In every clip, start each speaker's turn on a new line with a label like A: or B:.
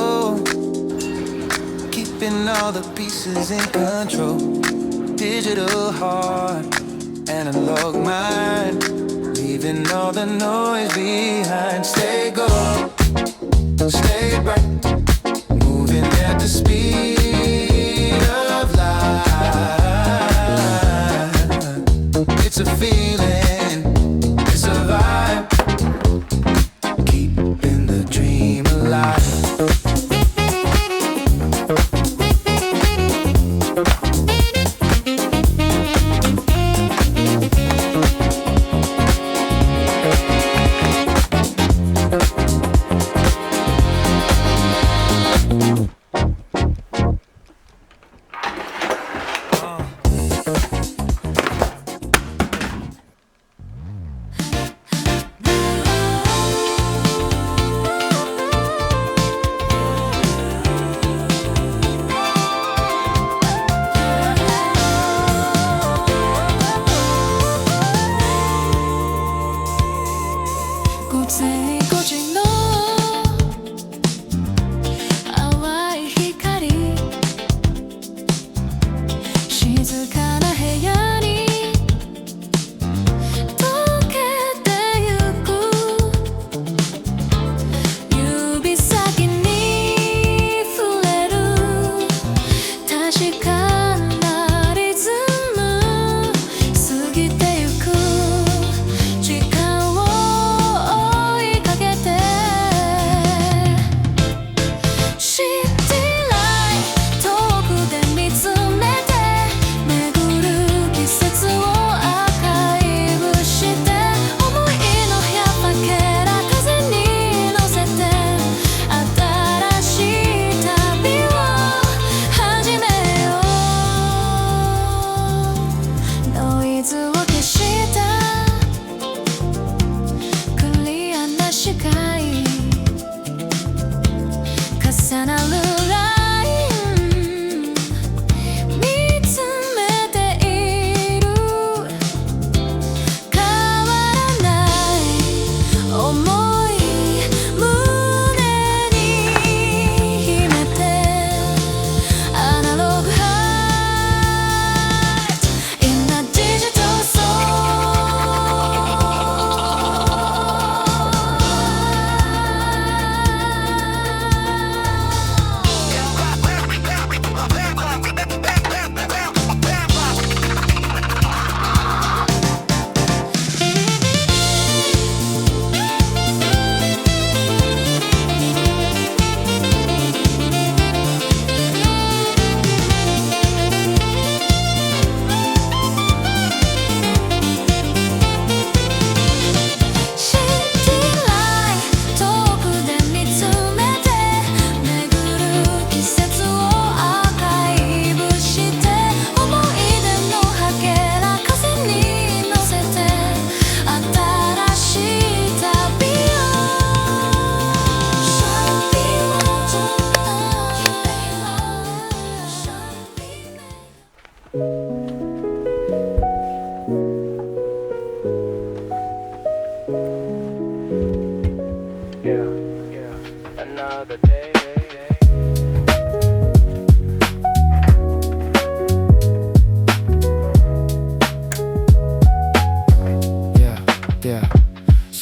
A: flow, keeping all the pieces in control. Digital heart, analog mind, leaving all the noise behind. Stay gold, stay bright, moving at the speed of light. It's a feeling, it's a vibe, keeping the dream alive.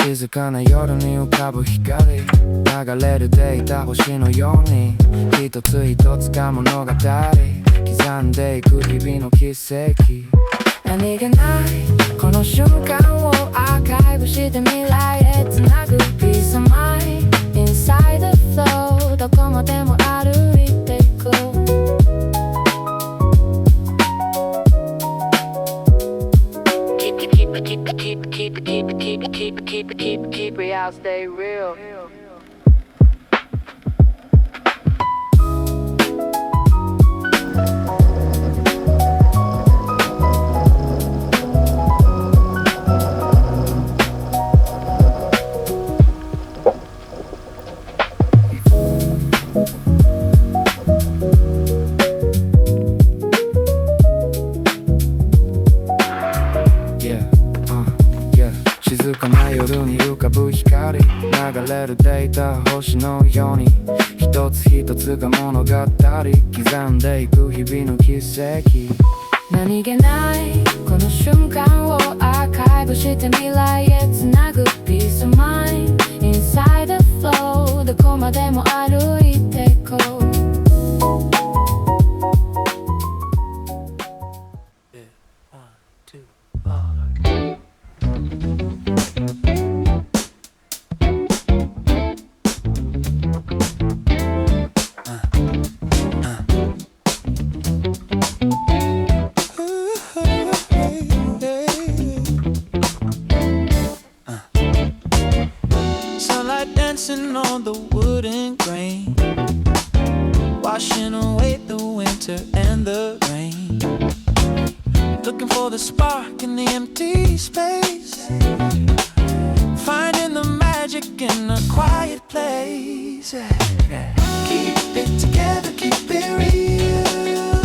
B: 静かな夜に浮かぶ光、流れるでいた星のように一つ一つが物語、刻んでいく日々の奇跡。何気ないこの瞬間をアーカイブして未来へつなぐ Peace of mind Inside the flow、 どこまでも歩いていく。Keep real, stay real. Yeah, 静かな夜に浮かぶ光、流れるデータ星のように一一つ一つが物語刻んでいく日々の奇跡何気ないこの瞬間をアーカイブして未来へつなぐ Peace of mind Inside the flow どこまでも歩いてこう
A: Dancing on the wooden grain, washing away the winter and the rain. Looking for the spark in the empty space, finding the magic in a quiet place. Keep it together, keep it real.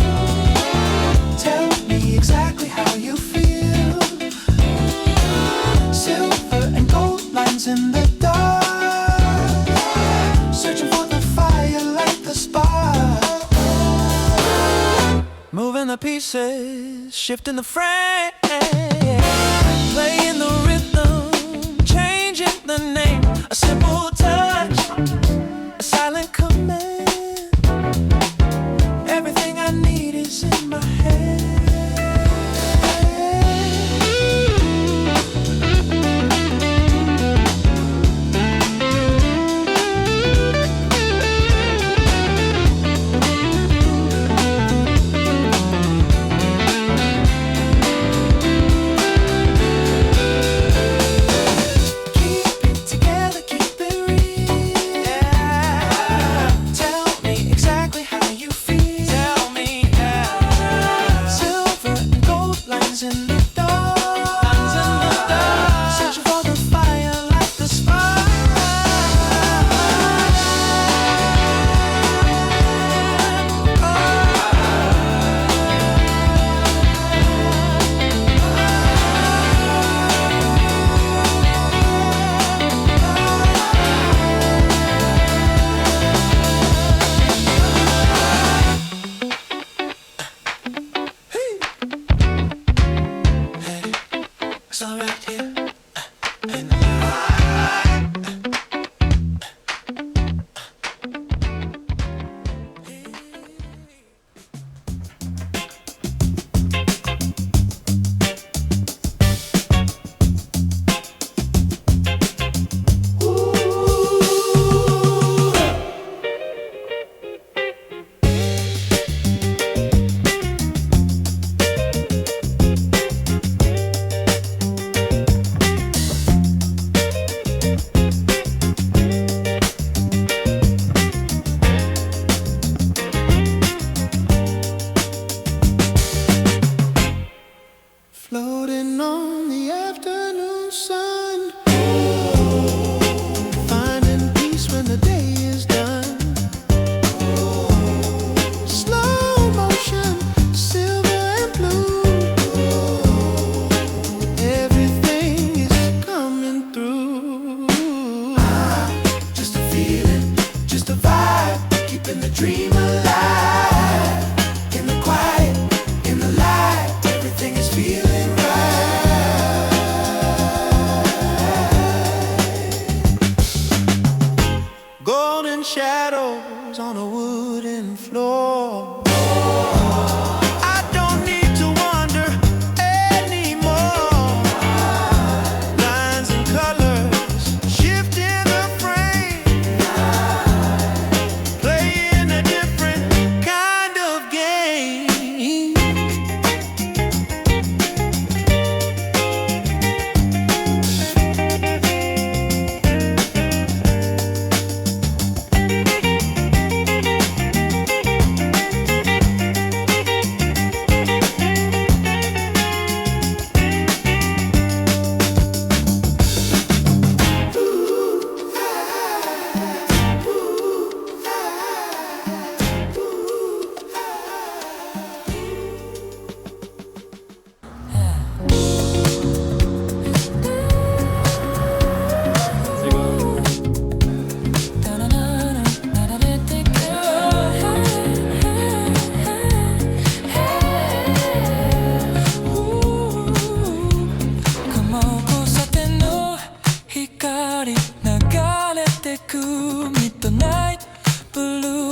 A: Tell me exactly how you feel. Silver and gold lines in the dark, moving the pieces, shifting the frame, playing the rhythm, changing the name. A simple touch, a silent command. Everything I need is in my head. Floating on the afternoon sun, finding peace when the day is done. Slow motion, silver and blue, everything is coming through. Just a feeling, just a vibe, keeping the dream alive. In the quiet, in the light, everything is feeling. Golden shadows on a wooden floor. I don't need to wonder anymore. Lines and colors shifting the frame, playing a different kind of game.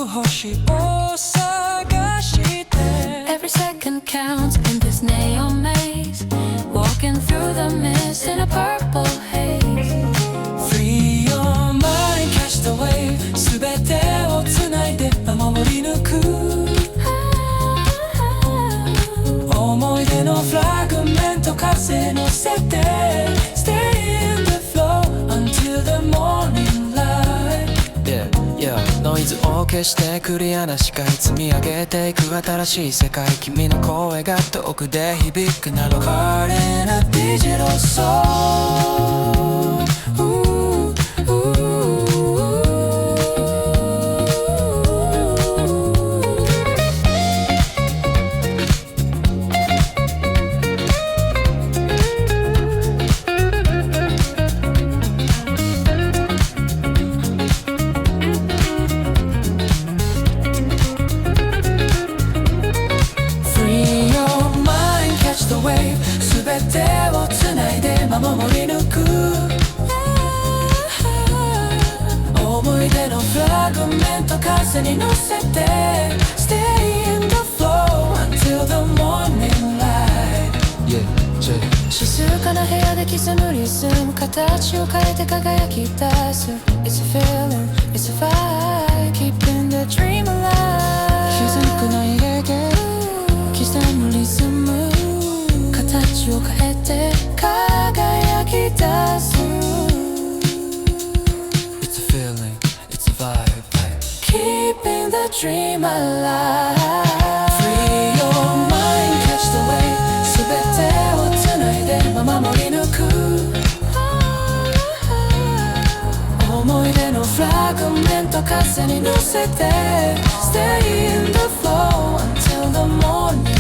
A: 星を探して
C: Every second counts in this neon maze, walking through the mist in a purple haze.
A: Free your mind, catch the wave 全てをつないで守り抜く思い出のフラグメント風乗せて Stay in the flow until the morning light
D: Yeah, ノイズを消してクリアな視界積み上げていく新しい世界君の声が遠くで響くなら
A: Caught in a digital soul wave 全てをつないで守り抜く思い出のフラグメント風に乗せて Stay in the flow until the morning light
C: 静かな部屋でキス無理すむ形を変えて輝き出す It's a feeling, it's a vibe Keeping the dream alive
A: 気づくないレゲエ刻むリズム形を変えて輝き出す
D: It's a feeling, it's a vibe
A: Keeping the dream alive Free your mind, catch the wave 全てをつないで守り抜く思い出のフラグメント風に乗せて Stay in the flow until the morning